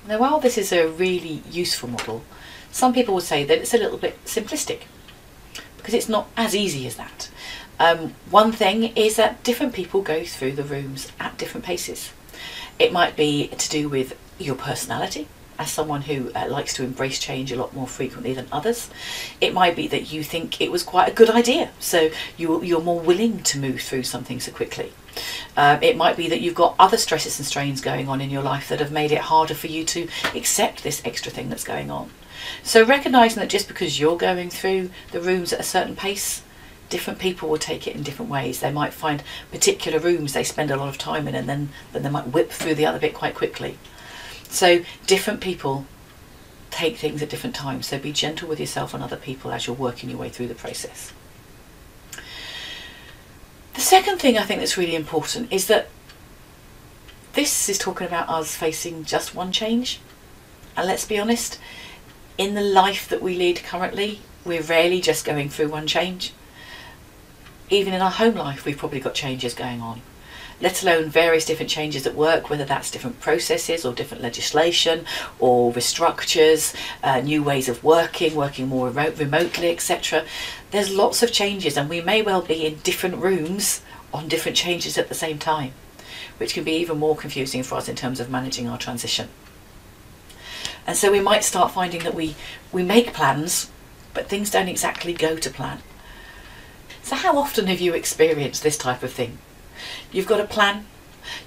Now, while this is a really useful model, some people would say that it's a little bit simplistic because it's not as easy as that. One thing is that different people go through the rooms at different paces. It might be to do with your personality, as someone who likes to embrace change a lot more frequently than others. It might be that you think it was quite a good idea, so you're more willing to move through something so quickly. It might be that you've got other stresses and strains going on in your life that have made it harder for you to accept this extra thing that's going on. So recognising that just because you're going through the rooms at a certain pace, different people will take it in different ways. They might find particular rooms they spend a lot of time in, and then they might whip through the other bit quite quickly. So different people take things at different times, so be gentle with yourself and other people as you're working your way through the process. The second thing I think that's really important is that this is talking about us facing just one change. And let's be honest, in the life that we lead currently, we're rarely just going through one change. Even in our home life, we've probably got changes going on, let alone various different changes at work, whether that's different processes or different legislation or restructures, new ways of working more remotely, etc. There's lots of changes, and we may well be in different rooms on different changes at the same time, which can be even more confusing for us in terms of managing our transition. And so we might start finding that we make plans, but things don't exactly go to plan. So how often have you experienced this type of thing? You've got a plan,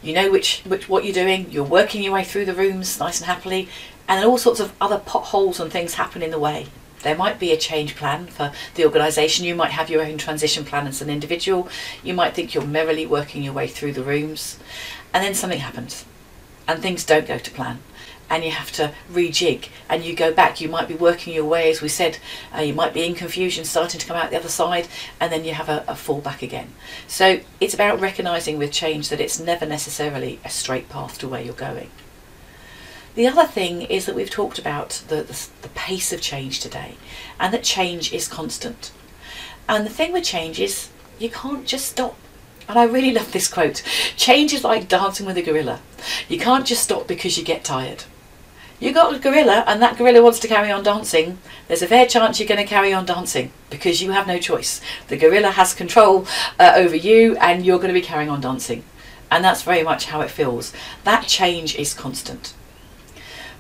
you know what you're doing, you're working your way through the rooms nice and happily, and then all sorts of other potholes and things happen in the way. There might be a change plan for the organisation, you might have your own transition plan as an individual, you might think you're merrily working your way through the rooms, and then something happens and things don't go to plan. And you have to rejig, and you go back. You might be working your way, as we said, you might be in confusion, starting to come out the other side, and then you have a fall back again. So it's about recognising with change that it's never necessarily a straight path to where you're going. The other thing is that we've talked about the pace of change today, and that change is constant. And the thing with change is you can't just stop. And I really love this quote. Change is like dancing with a gorilla. You can't just stop because you get tired. You got a gorilla and that gorilla wants to carry on dancing, there's a fair chance you're going to carry on dancing because you have no choice. The gorilla has control over you, and you're going to be carrying on dancing. And that's very much how it feels. That change is constant.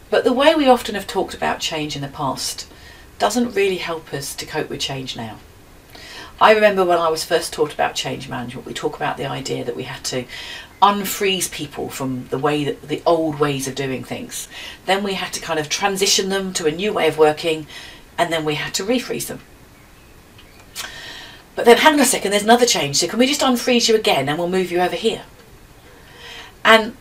But the way we often have talked about change in the past doesn't really help us to cope with change now. I remember when I was first taught about change management, we talk about the idea that we had to unfreeze people from the old ways of doing things. Then we had to kind of transition them to a new way of working, and then we had to refreeze them. But then hang on a second, there's another change, so can we just unfreeze you again and we'll move you over here? And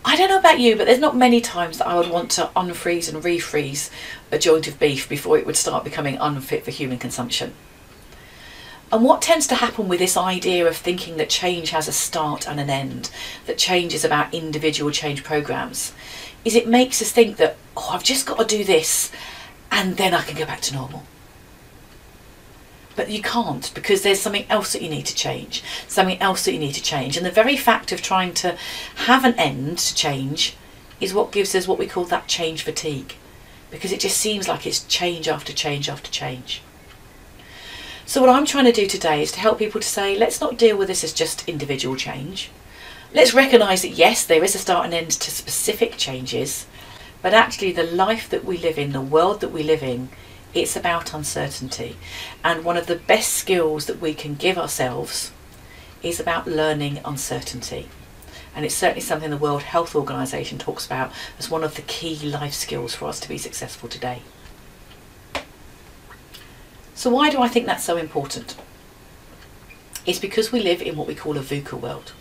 I don't know about you, but there's not many times that I would want to unfreeze and refreeze a joint of beef before it would start becoming unfit for human consumption. And what tends to happen with this idea of thinking that change has a start and an end, that change is about individual change programs, is it makes us think that, oh, I've just got to do this and then I can go back to normal. But you can't, because there's something else that you need to change, something else that you need to change. And the very fact of trying to have an end to change is what gives us what we call that change fatigue, because it just seems like it's change after change after change. So what I'm trying to do today is to help people to say, let's not deal with this as just individual change. Let's recognise that yes, there is a start and end to specific changes, but actually the life that we live in, the world that we live in, it's about uncertainty. And one of the best skills that we can give ourselves is about learning uncertainty. And it's certainly something the World Health Organization talks about as one of the key life skills for us to be successful today. So why do I think that's so important? It's because we live in what we call a VUCA world.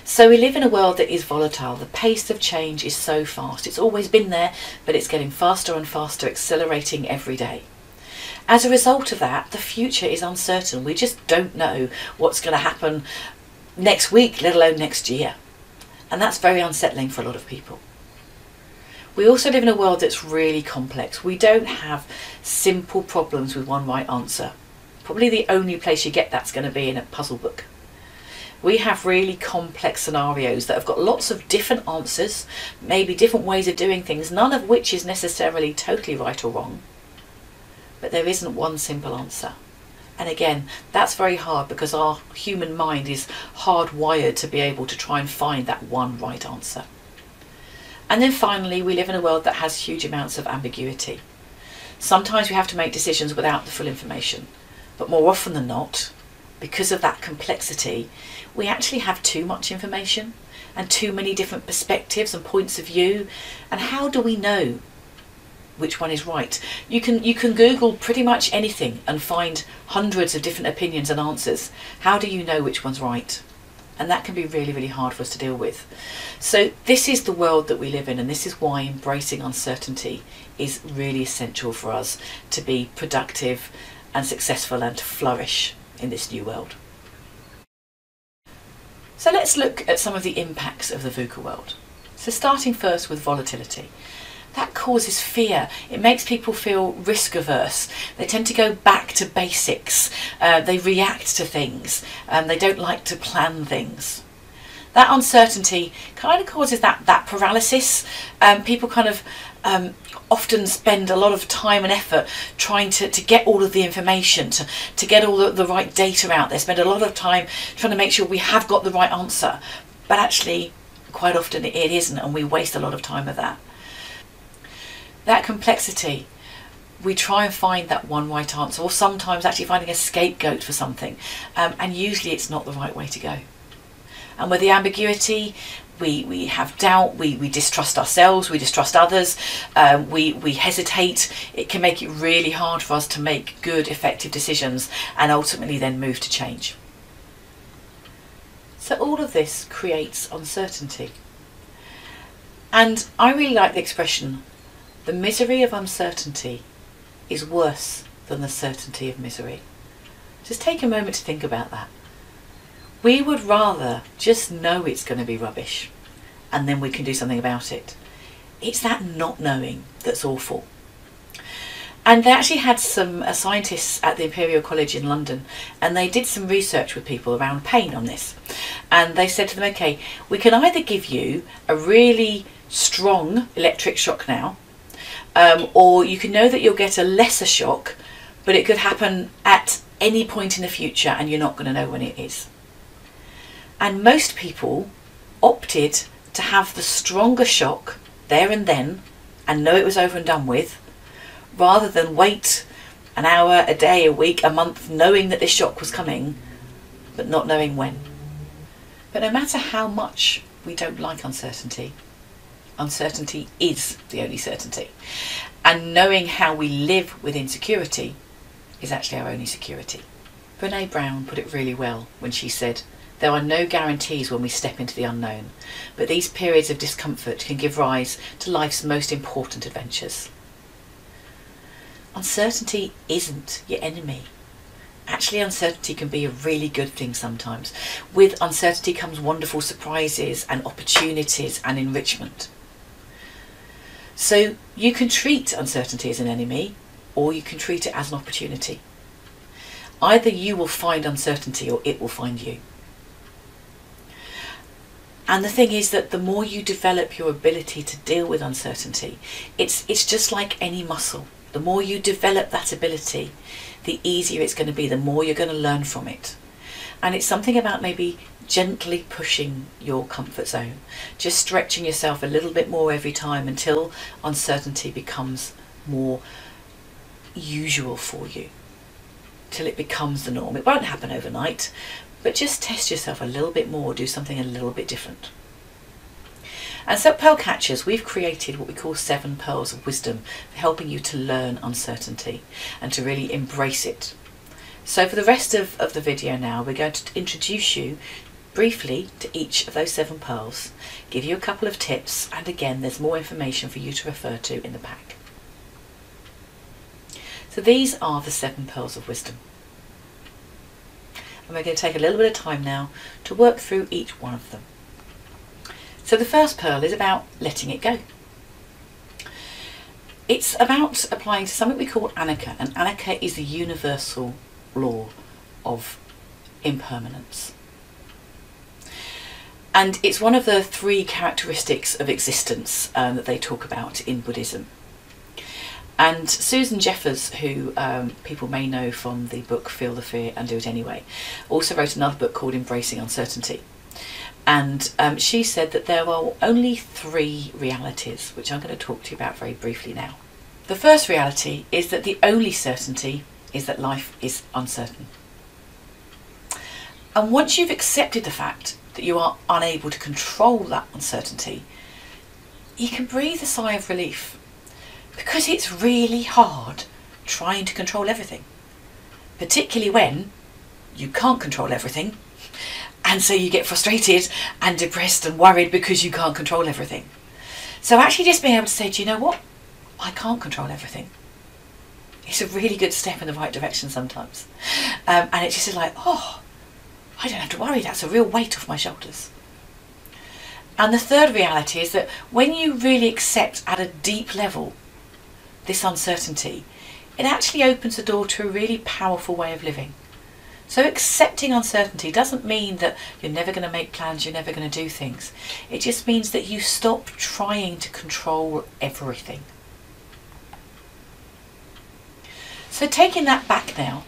So we live in a world that is volatile. The pace of change is so fast. It's always been there, but it's getting faster and faster, accelerating every day. As a result of that, the future is uncertain. We just don't know what's going to happen next week, let alone next year. And that's very unsettling for a lot of people. We also live in a world that's really complex. We don't have simple problems with one right answer. Probably the only place you get that's going to be in a puzzle book. We have really complex scenarios that have got lots of different answers, maybe different ways of doing things, none of which is necessarily totally right or wrong. But there isn't one simple answer. And again, that's very hard because our human mind is hardwired to be able to try and find that one right answer. And then finally, we live in a world that has huge amounts of ambiguity. Sometimes we have to make decisions without the full information, but more often than not, because of that complexity, we actually have too much information and too many different perspectives and points of view. And how do we know which one is right? You can Google pretty much anything and find hundreds of different opinions and answers. How do you know which one's right? And that can be really, really hard for us to deal with. So this is the world that we live in, and this is why embracing uncertainty is really essential for us to be productive and successful and to flourish in this new world. So let's look at some of the impacts of the VUCA world. So starting first with volatility. That causes fear. It makes people feel risk averse. They tend to go back to basics. They react to things. They don't like to plan things. That uncertainty kind of causes that paralysis. People kind of often spend a lot of time and effort trying to get all of the information, to get all the right data out there, spend a lot of time trying to make sure we have got the right answer. But actually, quite often it isn't, and we waste a lot of time with that. That complexity, we try and find that one right answer, or sometimes actually finding a scapegoat for something, and usually it's not the right way to go. And with the ambiguity, we have doubt, we distrust ourselves, we distrust others, we hesitate. It can make it really hard for us to make good, effective decisions and ultimately then move to change. So all of this creates uncertainty. And I really like the expression, the misery of uncertainty is worse than the certainty of misery. Just take a moment to think about that. We would rather just know it's going to be rubbish and then we can do something about it. It's that not knowing that's awful. And they actually had some scientists at the Imperial College in London, and they did some research with people around pain on this. And they said to them, okay, we can either give you a really strong electric shock now, or you can know that you'll get a lesser shock, but it could happen at any point in the future and you're not going to know when it is. And most people opted to have the stronger shock there and then and know it was over and done with, rather than wait an hour, a day, a week, a month, knowing that this shock was coming, but not knowing when. But no matter how much we don't like uncertainty, uncertainty is the only certainty. And knowing how we live with insecurity is actually our only security. Brené Brown put it really well when she said, there are no guarantees when we step into the unknown, but these periods of discomfort can give rise to life's most important adventures. Uncertainty isn't your enemy. Actually, uncertainty can be a really good thing sometimes. With uncertainty comes wonderful surprises and opportunities and enrichment. So you can treat uncertainty as an enemy, or you can treat it as an opportunity. Either you will find uncertainty or it will find you. And the thing is that the more you develop your ability to deal with uncertainty, it's just like any muscle. The more you develop that ability, the easier it's going to be, the more you're going to learn from it. And it's something about maybe gently pushing your comfort zone, just stretching yourself a little bit more every time until uncertainty becomes more usual for you, till it becomes the norm. It won't happen overnight, but just test yourself a little bit more, do something a little bit different. And so at Pearl Catchers, we've created what we call 7 pearls of wisdom for helping you to learn uncertainty and to really embrace it. So for the rest of the video now, we're going to introduce you briefly to each of those 7 pearls, give you a couple of tips, and again, there's more information for you to refer to in the pack. So these are the 7 pearls of wisdom. And we're going to take a little bit of time now to work through each one of them. So the first pearl is about letting it go. It's about applying to something we call anicca, and anicca is the universal law of impermanence. And it's one of the 3 characteristics of existence that they talk about in Buddhism. And Susan Jeffers, who people may know from the book Feel the Fear and Do It Anyway, also wrote another book called Embracing Uncertainty. And she said that there are only 3 realities, which I'm going to talk to you about very briefly now. The first reality is that the only certainty is that life is uncertain. And once you've accepted the fact that you are unable to control that uncertainty, you can breathe a sigh of relief, because it's really hard trying to control everything, particularly when you can't control everything, and so you get frustrated and depressed and worried because you can't control everything. So actually just being able to say, do you know what? I can't control everything. It's a really good step in the right direction sometimes. And it's just like, oh, I don't have to worry, that's a real weight off my shoulders. And the third reality is that when you really accept at a deep level this uncertainty, it actually opens the door to a really powerful way of living. So accepting uncertainty doesn't mean that you're never going to make plans, you're never going to do things. It just means that you stop trying to control everything. So taking that back now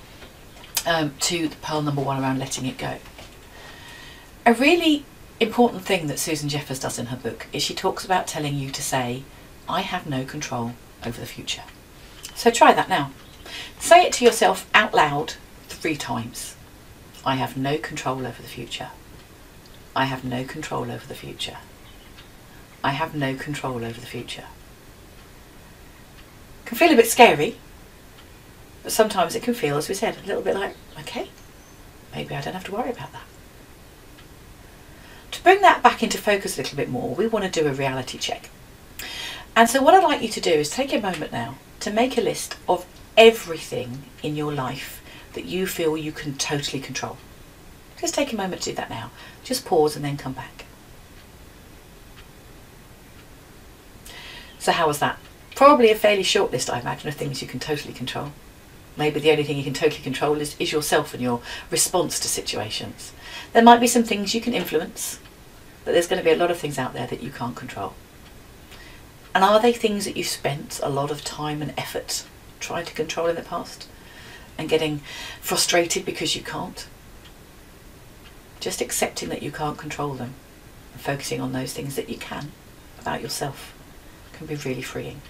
to the pearl number 1 around letting it go. A really important thing that Susan Jeffers does in her book is she talks about telling you to say, I have no control over the future. So try that now. Say it to yourself out loud 3 times. I have no control over the future. I have no control over the future. I have no control over the future. It can feel a bit scary, but sometimes it can feel, as we said, a little bit like, okay, maybe I don't have to worry about that. To bring that back into focus a little bit more, we want to do a reality check. And so what I'd like you to do is take a moment now to make a list of everything in your life that you feel you can totally control. Just take a moment to do that now. Just pause and then come back. So how was that? Probably a fairly short list, I imagine, of things you can totally control. Maybe the only thing you can totally control is yourself and your response to situations. There might be some things you can influence, but there's going to be a lot of things out there that you can't control. And are they things that you've spent a lot of time and effort trying to control in the past and getting frustrated because you can't? Just accepting that you can't control them and focusing on those things that you can about yourself can be really freeing.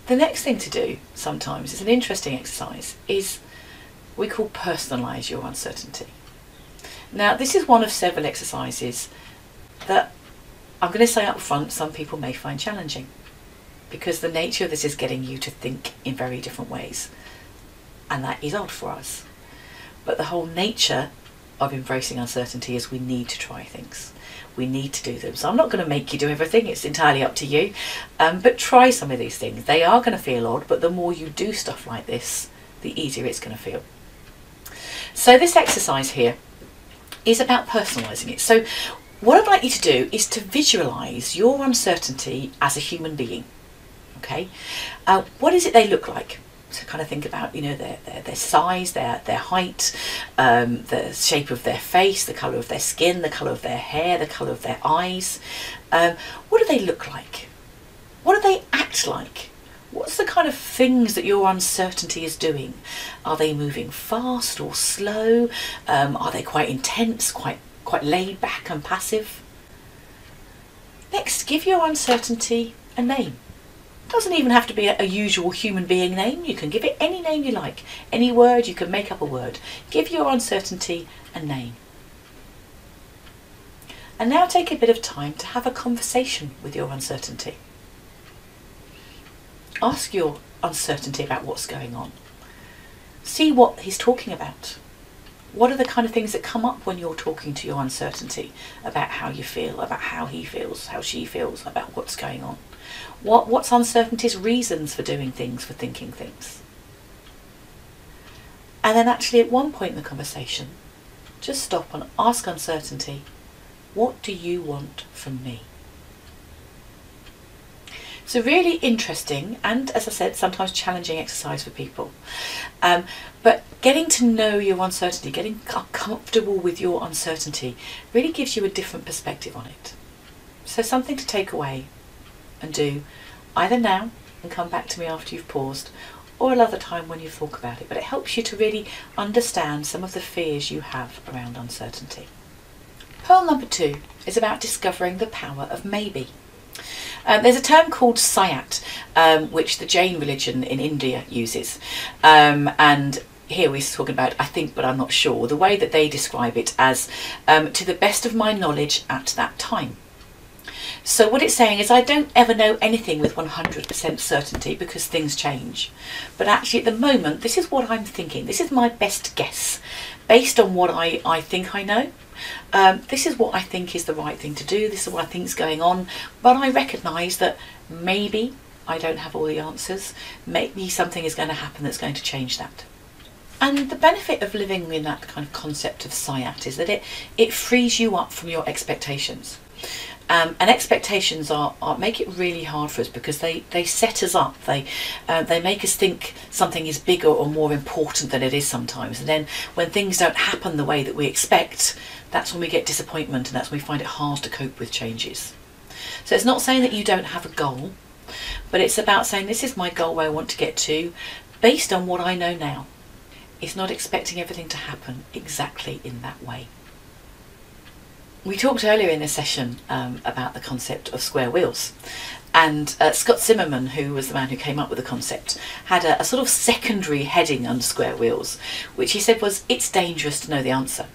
The next thing to do sometimes, it's an interesting exercise, is we call personalise your uncertainty. Now this is one of several exercises that I'm going to say up front some people may find challenging, because the nature of this is getting you to think in very different ways, and that is odd for us. But the whole nature of embracing uncertainty is we need to try things. We need to do them. So I'm not going to make you do everything, it's entirely up to you, but try some of these things. They are going to feel odd, but the more you do stuff like this, the easier it's going to feel. So this exercise here is about personalising it. So what I'd like you to do is to visualise your uncertainty as a human being. Okay, what is it they look like? So kind of think about, you know, their size, their height, the shape of their face, the colour of their skin, the colour of their hair, the colour of their eyes. What do they look like? What do they act like? What's the kind of things that your uncertainty is doing? Are they moving fast or slow? Are they quite intense, quite laid back and passive? Next, give your uncertainty a name. It doesn't even have to be a usual human being name. You can give it any name you like. Any word, you can make up a word. Give your uncertainty a name. And now take a bit of time to have a conversation with your uncertainty. Ask your uncertainty about what's going on. See what he's talking about. What are the kind of things that come up when you're talking to your uncertainty about how you feel, about how he feels, how she feels, about what's going on? What's uncertainty's reasons for doing things, for thinking things? And then actually at one point in the conversation, just stop and ask uncertainty, what do you want from me? It's a really interesting and, as I said, sometimes challenging exercise for people. But getting to know your uncertainty, getting comfortable with your uncertainty, really gives you a different perspective on it. So something to take away and do either now and come back to me after you've paused, or another time when you've thought about it. But it helps you to really understand some of the fears you have around uncertainty. Pearl number 2 is about discovering the power of maybe. There's a term called Sayat, which the Jain religion in India uses. And here we're talking about I think but I'm not sure. The way that they describe it as to the best of my knowledge at that time. So what it's saying is I don't ever know anything with 100% certainty because things change. But actually at the moment, this is what I'm thinking. This is my best guess based on what I think I know. This is what I think is the right thing to do. This is what I think is going on. But I recognise that maybe I don't have all the answers. Maybe something is going to happen that's going to change that. And the benefit of living in that kind of concept of Sayat is that it frees you up from your expectations. And expectations make it really hard for us because they set us up. They make us think something is bigger or more important than it is sometimes. And then when things don't happen the way that we expect, that's when we get disappointment, and that's when we find it hard to cope with changes. So it's not saying that you don't have a goal, but it's about saying this is my goal where I want to get to based on what I know now. It's not expecting everything to happen exactly in that way. We talked earlier in this session about the concept of square wheels, and Scott Zimmerman, who was the man who came up with the concept, had a sort of secondary heading under square wheels, which he said was, it's dangerous to know the answer.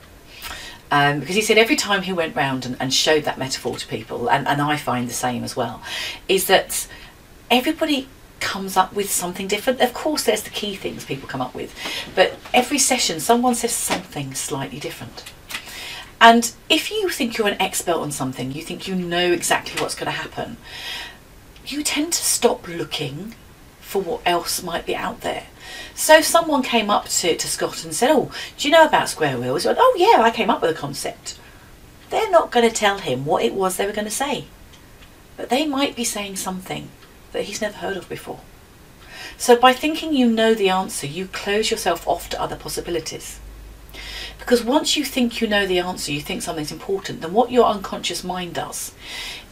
Because he said every time he went round and showed that metaphor to people, and I find the same as well, is that everybody comes up with something different. Of course there's the key things people come up with, but every session someone says something slightly different. And if you think you're an expert on something, you think you know exactly what's going to happen, you tend to stop looking for what else might be out there. So if someone came up to Scott and said, oh, do you know about square wheels? He went, oh yeah, I came up with a concept. They're not going to tell him what it was they were going to say. But they might be saying something that he's never heard of before. So by thinking you know the answer, you close yourself off to other possibilities. Because once you think you know the answer, you think something's important, then what your unconscious mind does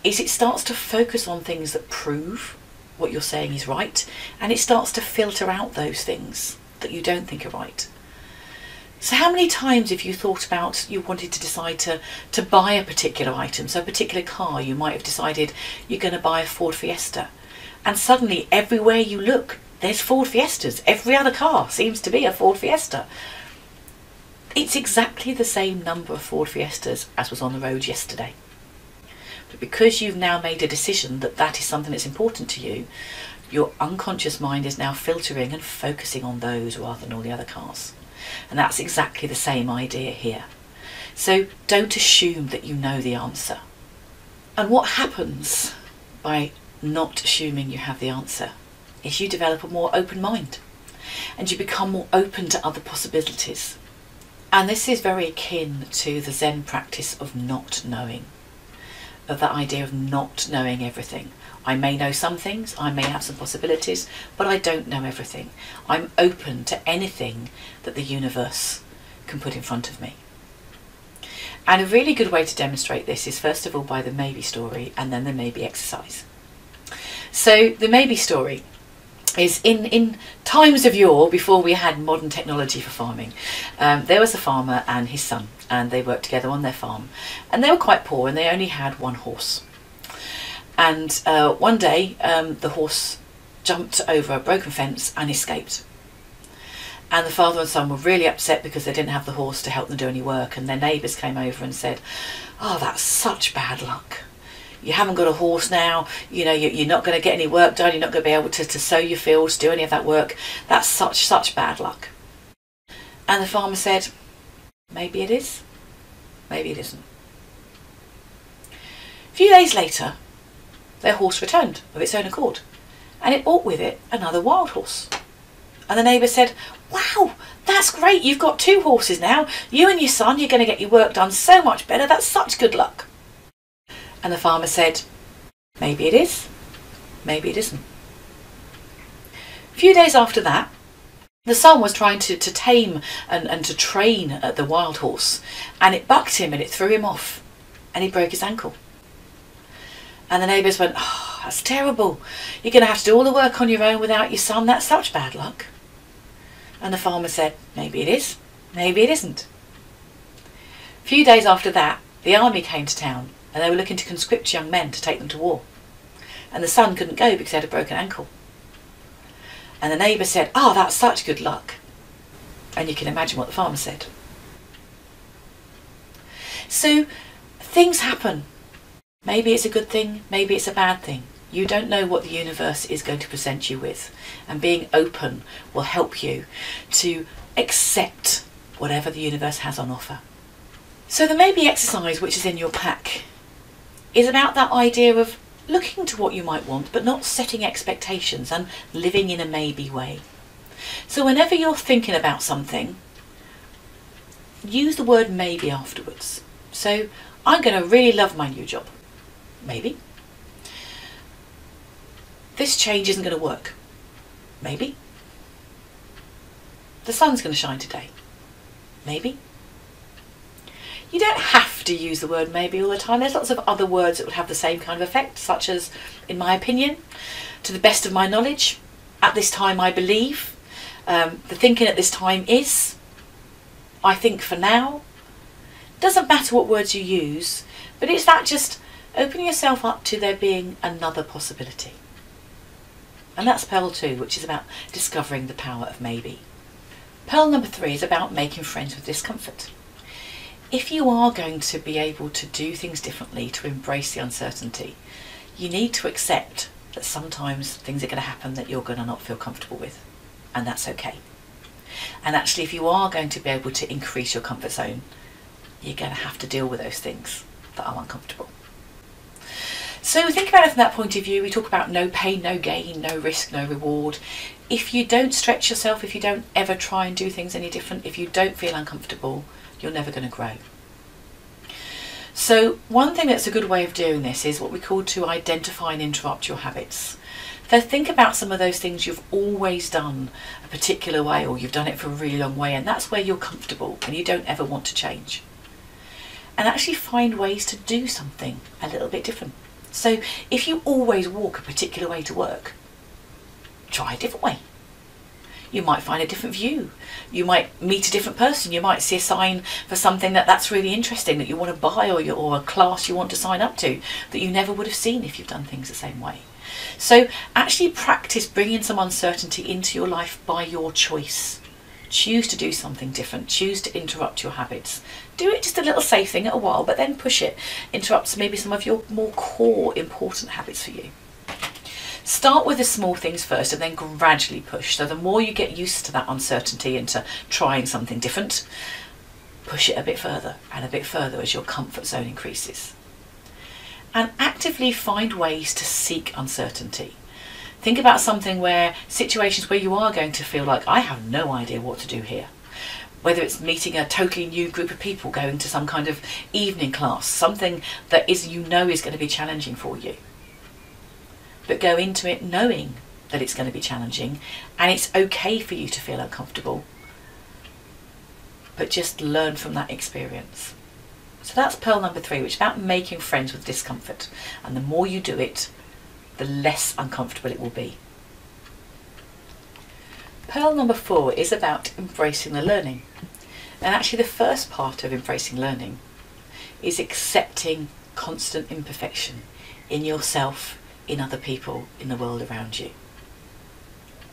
is it starts to focus on things that prove what you're saying is right, and it starts to filter out those things that you don't think are right. So how many times have you thought about you wanted to decide to buy a particular item, so a particular car, you might have decided you're going to buy a Ford Fiesta, and suddenly everywhere you look there's Ford Fiestas, every other car seems to be a Ford Fiesta. It's exactly the same number of Ford Fiestas as was on the road yesterday. But because you've now made a decision that that is something that's important to you, your unconscious mind is now filtering and focusing on those rather than all the other cars. And that's exactly the same idea here. So don't assume that you know the answer. And what happens by not assuming you have the answer is you develop a more open mind and you become more open to other possibilities. And this is very akin to the Zen practice of not knowing, of that idea of not knowing everything. I may know some things, I may have some possibilities, but I don't know everything. I'm open to anything that the universe can put in front of me. And a really good way to demonstrate this is first of all by the maybe story and then the maybe exercise. So the maybe story is in times of yore, before we had modern technology for farming, there was a farmer and his son, and they worked together on their farm, and they were quite poor and they only had one horse. And one day the horse jumped over a broken fence and escaped, and the father and son were really upset because they didn't have the horse to help them do any work, and their neighbours came over and said, oh, that's such bad luck. You haven't got a horse now, you know, you're not going to get any work done, you're not going to be able to sow your fields, do any of that work. That's such bad luck. And the farmer said, maybe it is, maybe it isn't. A few days later, their horse returned of its own accord, and it brought with it another wild horse. And the neighbour said, wow, that's great, you've got two horses now, you and your son, you're going to get your work done so much better, that's such good luck. And the farmer said, maybe it is, maybe it isn't. A few days after that, the son was trying to tame and to train the wild horse, and it bucked him and it threw him off and he broke his ankle. And the neighbours went, "Oh, that's terrible. You're going to have to do all the work on your own without your son. That's such bad luck." And the farmer said, "Maybe it is, maybe it isn't." A few days after that, the army came to town and they were looking to conscript young men to take them to war. And the son couldn't go because he had a broken ankle. And the neighbour said, "Oh, that's such good luck." And you can imagine what the farmer said. So things happen. Maybe it's a good thing, maybe it's a bad thing. You don't know what the universe is going to present you with. And being open will help you to accept whatever the universe has on offer. So the maybe exercise, which is in your pack, is about that idea of looking to what you might want, but not setting expectations and living in a maybe way. So whenever you're thinking about something, use the word maybe afterwards. So I'm going to really love my new job. Maybe. This change isn't going to work. Maybe. The sun's going to shine today. Maybe. You don't have to use the word maybe all the time. There's lots of other words that would have the same kind of effect, such as, in my opinion, to the best of my knowledge, at this time I believe, the thinking at this time is, I think for now. Doesn't matter what words you use, but it's that just opening yourself up to there being another possibility. And that's Pearl 2, which is about discovering the power of maybe. Pearl number 3 is about making friends with discomfort. If you are going to be able to do things differently, to embrace the uncertainty, you need to accept that sometimes things are going to happen that you're going to not feel comfortable with, and that's okay. And actually, if you are going to be able to increase your comfort zone, you're going to have to deal with those things that are uncomfortable. So think about it from that point of view. We talk about no pain, no gain, no risk, no reward. If you don't stretch yourself, if you don't ever try and do things any different, if you don't feel uncomfortable, you're never going to grow. So one thing that's a good way of doing this is what we call to identify and interrupt your habits. So think about some of those things you've always done a particular way, or you've done it for a really long way, and that's where you're comfortable and you don't ever want to change. And actually find ways to do something a little bit different. So if you always walk a particular way to work, try a different way. You might find a different view. You might meet a different person. You might see a sign for something that's really interesting that you want to buy, or a class you want to sign up to that you never would have seen if you've done things the same way. So actually practice bringing some uncertainty into your life by your choice. Choose to do something different. Choose to interrupt your habits. Do it just a little safe thing at a while, but then push it. Interrupt maybe some of your more core important habits for you. Start with the small things first and then gradually push. So the more you get used to that uncertainty and to trying something different, push it a bit further and a bit further as your comfort zone increases. And actively find ways to seek uncertainty. Think about situations where you are going to feel like, I have no idea what to do here. Whether it's meeting a totally new group of people, going to some kind of evening class, something that is going to be challenging for you. But go into it knowing that it's going to be challenging, and it's okay for you to feel uncomfortable. But just learn from that experience. So that's Pearl number 3, which is about making friends with discomfort. And the more you do it, the less uncomfortable it will be. Pearl number 4 is about embracing the learning. And actually the first part of embracing learning is accepting constant imperfection in yourself, in other people, in the world around you.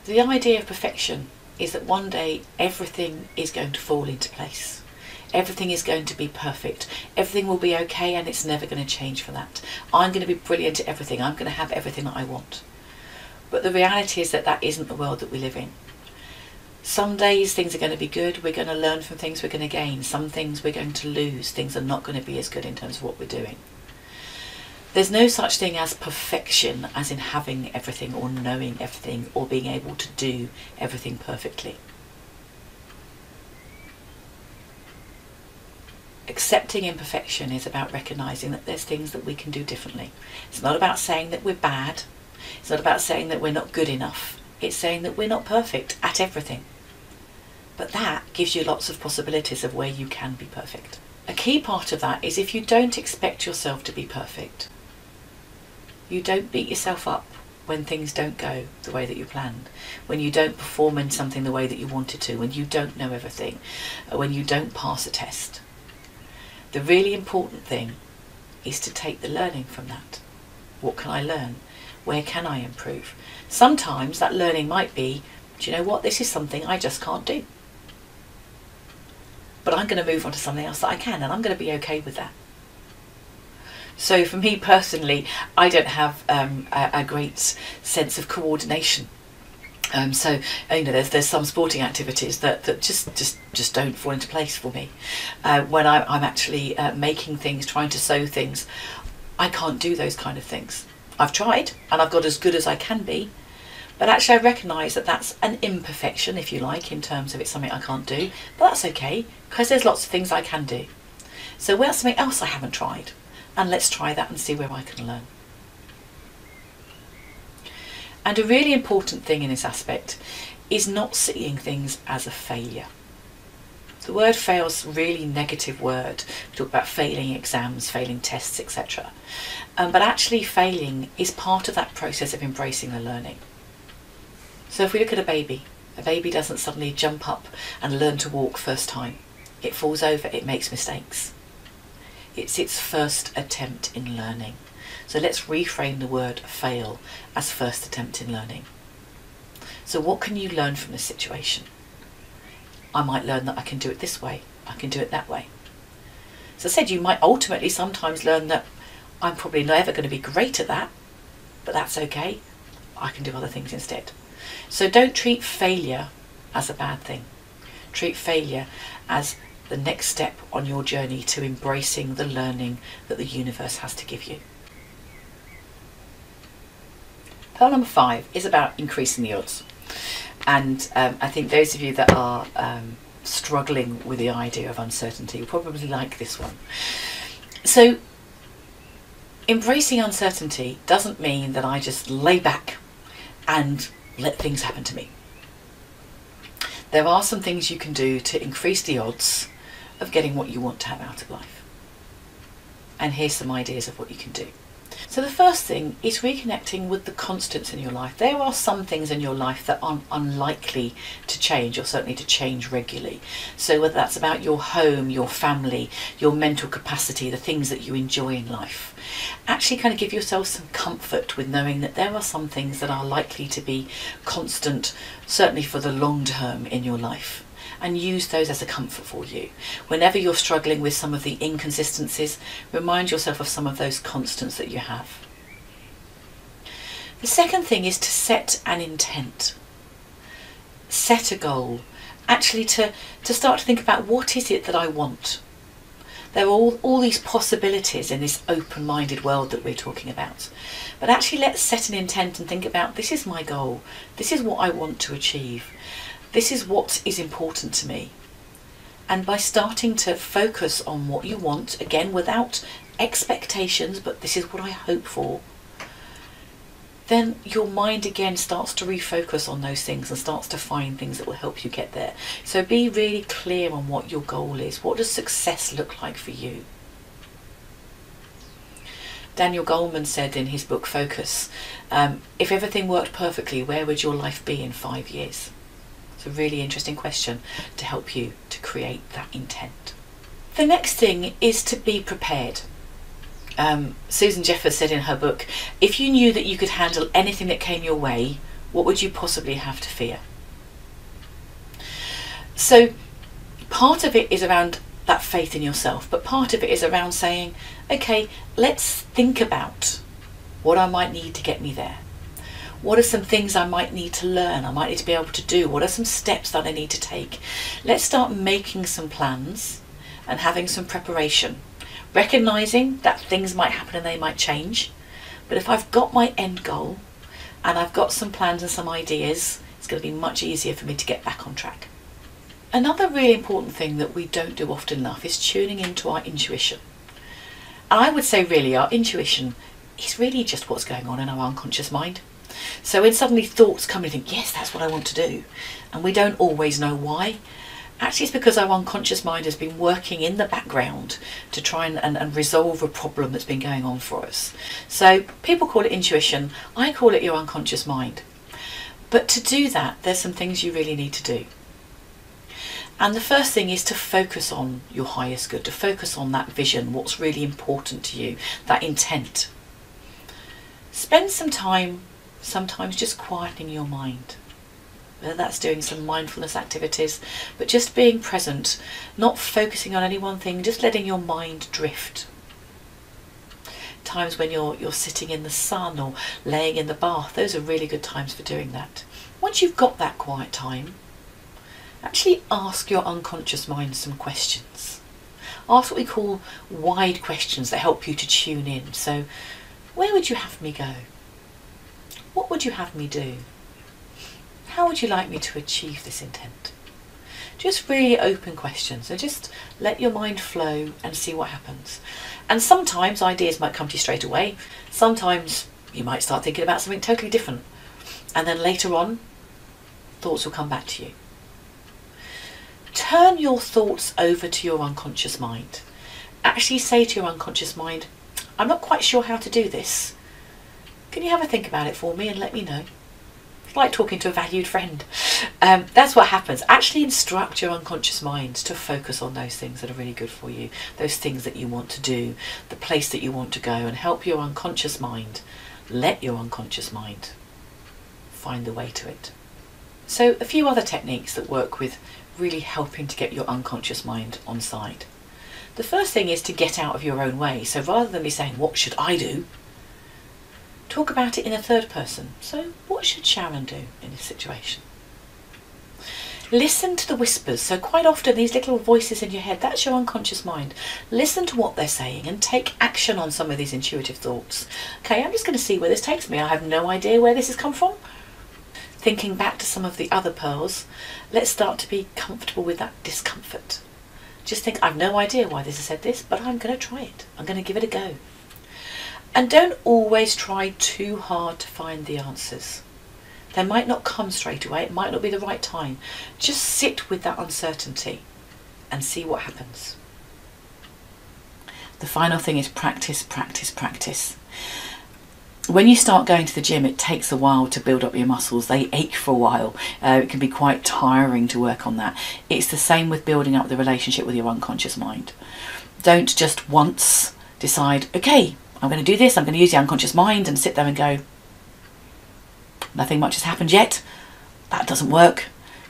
The idea of perfection is that one day everything is going to fall into place. Everything is going to be perfect. Everything will be okay, and it's never going to change for that. I'm going to be brilliant at everything. I'm going to have everything that I want. But the reality is that that isn't the world that we live in. Some days things are going to be good. We're going to learn from things we're going to gain. Some things we're going to lose. Things are not going to be as good in terms of what we're doing. There's no such thing as perfection as in having everything or knowing everything or being able to do everything perfectly. Accepting imperfection is about recognising that there's things that we can do differently. It's not about saying that we're bad. It's not about saying that we're not good enough. It's saying that we're not perfect at everything. But that gives you lots of possibilities of where you can be perfect. A key part of that is if you don't expect yourself to be perfect, you don't beat yourself up when things don't go the way that you planned, when you don't perform in something the way that you wanted to, when you don't know everything, when you don't pass a test. The really important thing is to take the learning from that. What can I learn? Where can I improve? Sometimes that learning might be, do you know what, this is something I just can't do. But I'm going to move on to something else that I can, and I'm going to be okay with that. So for me personally, I don't have a great sense of coordination. So there's some sporting activities that just don't fall into place for me. When I'm actually making things, trying to sew things, I can't do those kind of things. I've tried and I've got as good as I can be, but actually I recognise that that's an imperfection, if you like, in terms of it's something I can't do. But that's okay, because there's lots of things I can do. So where's something else I haven't tried? And let's try that and see where I can learn. And a really important thing in this aspect is not seeing things as a failure. The word fail is a really negative word. We talk about failing exams, failing tests, etc. But actually failing is part of that process of embracing the learning. So if we look at a baby doesn't suddenly jump up and learn to walk first time. It falls over, it makes mistakes. It's its first attempt in learning. So let's reframe the word fail as first attempt in learning. So what can you learn from this situation? I might learn that I can do it this way, I can do it that way. As I said, you might ultimately sometimes learn that I'm probably never going to be great at that, but that's okay, I can do other things instead. So don't treat failure as a bad thing. Treat failure as the next step on your journey to embracing the learning that the universe has to give you. Pearl number 5 is about increasing the odds. And I think those of you that are struggling with the idea of uncertainty will probably like this one. So embracing uncertainty doesn't mean that I just lay back and let things happen to me. There are some things you can do to increase the odds of getting what you want to have out of life. And here's some ideas of what you can do. So the first thing is reconnecting with the constants in your life. There are some things in your life that are unlikely to change, or certainly to change regularly. So whether that's about your home, your family, your mental capacity, the things that you enjoy in life, actually kind of give yourself some comfort with knowing that there are some things that are likely to be constant, certainly for the long term in your life. And use those as a comfort for you. Whenever you're struggling with some of the inconsistencies, remind yourself of some of those constants that you have. The second thing is to set an intent. Set a goal. Actually to start to think about, what is it that I want? There are all these possibilities in this open-minded world that we're talking about. But actually let's set an intent and think about, this is my goal. This is what I want to achieve. This is what is important to me. And by starting to focus on what you want, again without expectations, but this is what I hope for, then your mind again starts to refocus on those things and starts to find things that will help you get there. So be really clear on what your goal is. What does success look like for you? Daniel Goleman said in his book Focus, if everything worked perfectly, where would your life be in 5 years? It's a really interesting question to help you to create that intent. The next thing is to be prepared. Susan Jeffers said in her book, if you knew that you could handle anything that came your way, what would you possibly have to fear? So part of it is around that faith in yourself, but part of it is around saying, okay, let's think about what I might need to get me there. What are some things I might need to learn, I might need to be able to do? What are some steps that I need to take? Let's start making some plans and having some preparation. Recognising that things might happen and they might change. But if I've got my end goal and I've got some plans and some ideas, it's going to be much easier for me to get back on track. Another really important thing that we don't do often enough is tuning into our intuition. And I would say really our intuition is really just what's going on in our unconscious mind. So when suddenly thoughts come, you think, yes, that's what I want to do, and we don't always know why. Actually, it's because our unconscious mind has been working in the background to try and resolve a problem that's been going on for us. So people call it intuition. I call it your unconscious mind. But to do that, there's some things you really need to do. And the first thing is to focus on your highest good, to focus on that vision, what's really important to you, that intent. Spend some time, sometimes just quietening your mind. Whether that's doing some mindfulness activities, but just being present, not focusing on any one thing, just letting your mind drift. Times when you're sitting in the sun or laying in the bath, those are really good times for doing that. Once you've got that quiet time, actually ask your unconscious mind some questions. Ask what we call wide questions that help you to tune in. So, where would you have me go? What would you have me do? How would you like me to achieve this intent? Just really open questions, and just let your mind flow and see what happens. And sometimes ideas might come to you straight away. Sometimes you might start thinking about something totally different. And then later on, thoughts will come back to you. Turn your thoughts over to your unconscious mind. Actually say to your unconscious mind, I'm not quite sure how to do this. Can you have a think about it for me and let me know? It's like talking to a valued friend. That's what happens. Actually instruct your unconscious mind to focus on those things that are really good for you, those things that you want to do, the place that you want to go, and help your unconscious mind, let your unconscious mind find the way to it. So a few other techniques that work with really helping to get your unconscious mind on side. The first thing is to get out of your own way. So rather than be saying, what should I do? Talk about it in a third person. So what should Sharon do in this situation? Listen to the whispers. So quite often these little voices in your head, that's your unconscious mind. Listen to what they're saying and take action on some of these intuitive thoughts. Okay, I'm just going to see where this takes me. I have no idea where this has come from. Thinking back to some of the other pearls, let's start to be comfortable with that discomfort. Just think, I've no idea why this has said this, but I'm going to try it. I'm going to give it a go. And don't always try too hard to find the answers. They might not come straight away. It might not be the right time. Just sit with that uncertainty and see what happens. The final thing is practice, practice, practice. When you start going to the gym, it takes a while to build up your muscles. They ache for a while. It can be quite tiring to work on that. It's the same with building up the relationship with your unconscious mind. Don't just once decide, okay, I'm going to do this, I'm going to use the unconscious mind, and sit there and go, nothing much has happened yet. That doesn't work.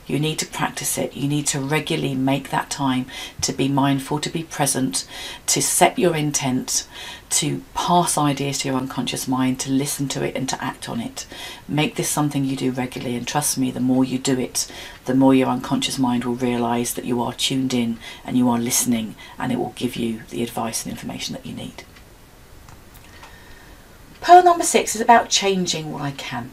You need to practice it. You need to regularly make that time to be mindful, to be present, to set your intent, to pass ideas to your unconscious mind, to listen to it and to act on it. Make this something you do regularly, and trust me, the more you do it, the more your unconscious mind will realise that you are tuned in and you are listening, and it will give you the advice and information that you need. Pearl number 6 is about changing what I can.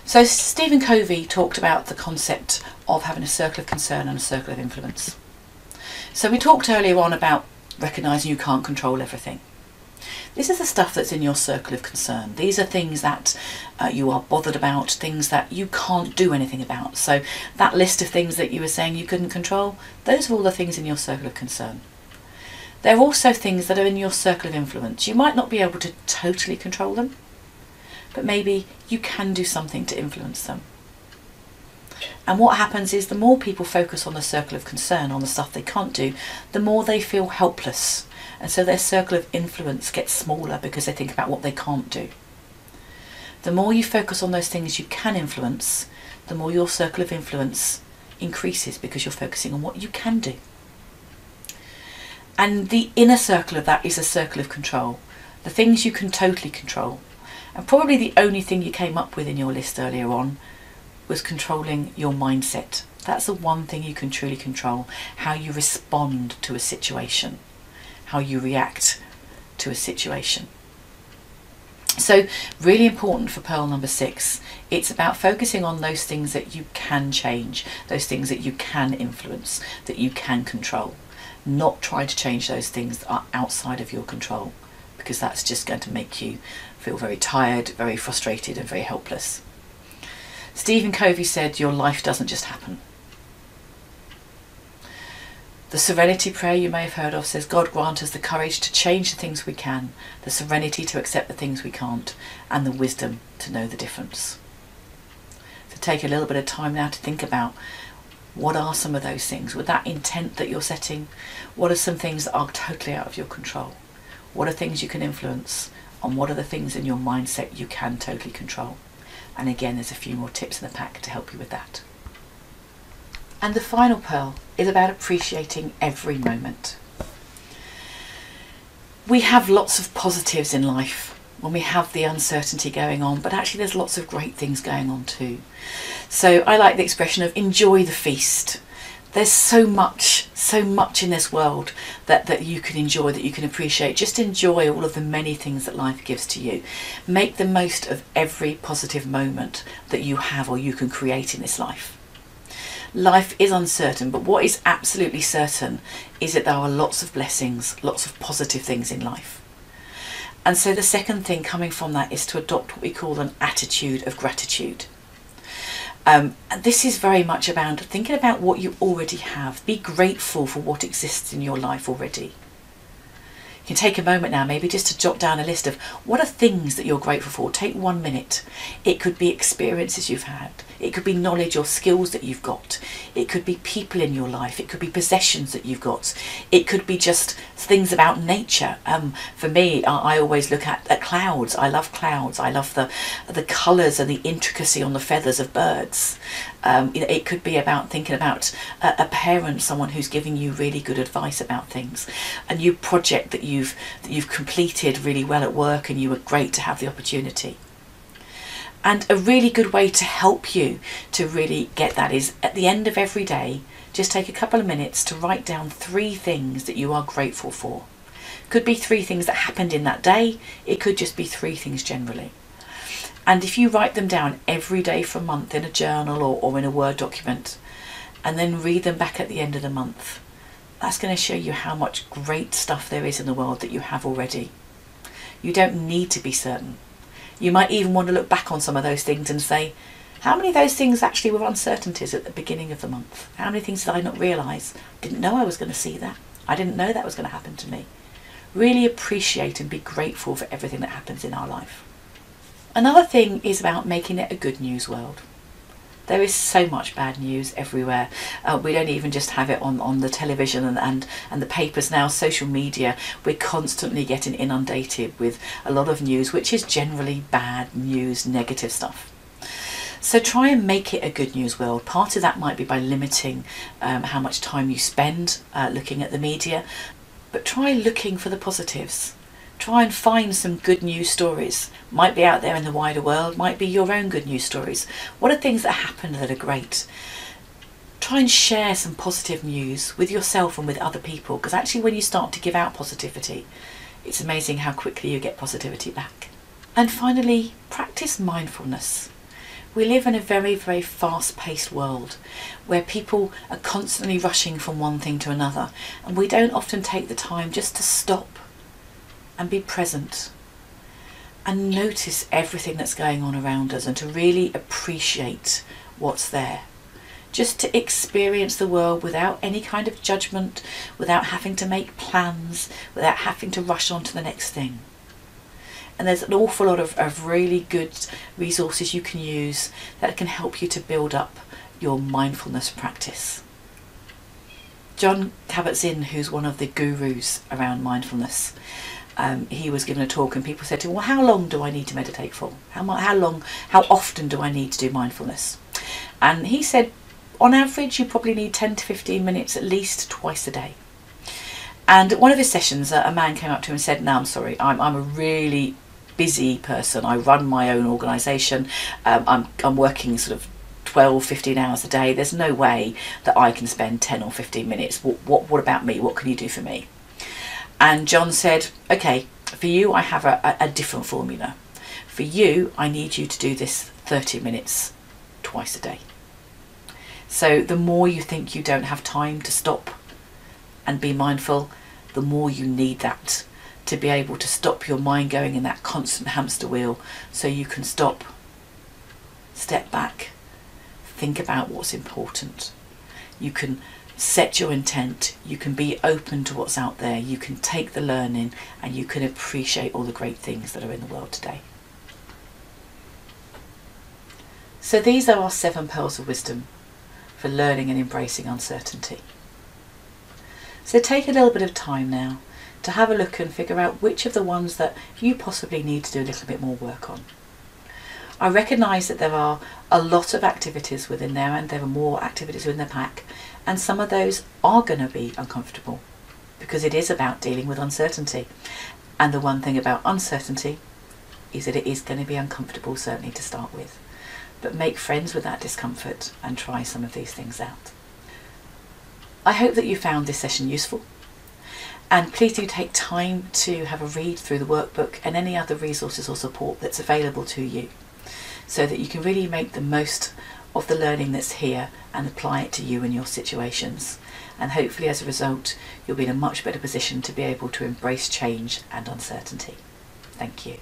So Stephen Covey talked about the concept of having a circle of concern and a circle of influence. So we talked earlier on about recognising you can't control everything. This is the stuff that's in your circle of concern. These are things that you are bothered about, things that you can't do anything about. So that list of things that you were saying you couldn't control, those are all the things in your circle of concern. There are also things that are in your circle of influence. You might not be able to totally control them, but maybe you can do something to influence them. And what happens is the more people focus on the circle of concern, on the stuff they can't do, the more they feel helpless. And so their circle of influence gets smaller because they think about what they can't do. The more you focus on those things you can influence, the more your circle of influence increases because you're focusing on what you can do. And the inner circle of that is a circle of control. The things you can totally control. And probably the only thing you came up with in your list earlier on was controlling your mindset. That's the one thing you can truly control. How you respond to a situation. How you react to a situation. So really important for pearl number 6. It's about focusing on those things that you can change. Those things that you can influence. That you can control. Not try to change those things that are outside of your control, because that's just going to make you feel very tired, very frustrated and very helpless. Stephen Covey said, your life doesn't just happen. The serenity prayer you may have heard of says, God grant us the courage to change the things we can, the serenity to accept the things we can't, and the wisdom to know the difference. So take a little bit of time now to think about, what are some of those things? With that intent that you're setting, what are some things that are totally out of your control? What are things you can influence? And what are the things in your mindset you can totally control? And again, there's a few more tips in the pack to help you with that. And the final pearl is about appreciating every moment. We have lots of positives in life when we have the uncertainty going on, but actually there's lots of great things going on too. So I like the expression of enjoy the feast. There's so much in this world that you can enjoy, that you can appreciate. Just enjoy all of the many things that life gives to you. Make the most of every positive moment that you have or you can create in this life. Life is uncertain, but what is absolutely certain is that there are lots of blessings, lots of positive things in life. And so the second thing coming from that is to adopt what we call an attitude of gratitude. And this is very much about thinking about what you already have. Be grateful for what exists in your life already. You can take a moment now maybe just to jot down a list of what are things that you're grateful for. Take 1 minute. It could be experiences you've had. It could be knowledge or skills that you've got. It could be people in your life. It could be possessions that you've got. It could be just things about nature. For me, I always look at clouds. I love clouds. I love the colours and the intricacy on the feathers of birds. It could be about thinking about a parent, someone who's giving you really good advice about things, a new project that you've completed really well at work and you were great to have the opportunity. And a really good way to help you to really get that is at the end of every day, just take a couple of minutes to write down 3 things that you are grateful for. Could be 3 things that happened in that day. It could just be 3 things generally. And if you write them down every day for a month in a journal or in a Word document, and then read them back at the end of the month, that's going to show you how much great stuff there is in the world that you have already. You don't need to be certain. You might even want to look back on some of those things and say, how many of those things actually were uncertainties at the beginning of the month? How many things did I not realise? Didn't know I was going to see that. I didn't know that was going to happen to me. Really appreciate and be grateful for everything that happens in our life. Another thing is about making it a good news world. There is so much bad news everywhere. We don't even just have it on the television and the papers now, social media. We're constantly getting inundated with a lot of news, which is generally bad news, negative stuff. So try and make it a good news world. Part of that might be by limiting how much time you spend looking at the media, but try looking for the positives. Try and find some good news stories. Might be out there in the wider world, might be your own good news stories. What are things that happened that are great? Try and share some positive news with yourself and with other people, because actually when you start to give out positivity, it's amazing how quickly you get positivity back. And finally, practice mindfulness. We live in a very, very fast-paced world where people are constantly rushing from one thing to another, and we don't often take the time just to stop and be present and notice everything that's going on around us and to really appreciate what's there. Just to experience the world without any kind of judgment, without having to make plans, without having to rush on to the next thing. And there's an awful lot of really good resources you can use that can help you to build up your mindfulness practice. John Kabat-Zinn, who's one of the gurus around mindfulness, he was given a talk and people said to him, well, how long do I need to meditate for? How often do I need to do mindfulness? And he said, on average, you probably need 10 to 15 minutes at least twice a day. And at one of his sessions, a man came up to him and said, no, I'm sorry, I'm a really busy person. I run my own organisation. I'm working sort of 12, 15 hours a day. There's no way that I can spend 10 or 15 minutes. What about me? What can you do for me? And John said, okay, for you, I have a different formula. For you, I need you to do this 30 minutes twice a day. So the more you think you don't have time to stop and be mindful, the more you need that to be able to stop your mind going in that constant hamster wheel, so you can stop, step back, think about what's important. You can set your intent, you can be open to what's out there, you can take the learning, and you can appreciate all the great things that are in the world today. So these are our 7 pearls of wisdom for learning and embracing uncertainty. So take a little bit of time now to have a look and figure out which of the ones that you possibly need to do a little bit more work on. I recognise that there are a lot of activities within there, and there are more activities within the pack, and some of those are going to be uncomfortable because it is about dealing with uncertainty. And the one thing about uncertainty is that it is going to be uncomfortable, certainly to start with. But make friends with that discomfort and try some of these things out. I hope that you found this session useful, and please do take time to have a read through the workbook and any other resources or support that's available to you, so that you can really make the most of the learning that's here and apply it to you and your situations. And hopefully as a result, you'll be in a much better position to be able to embrace change and uncertainty. Thank you.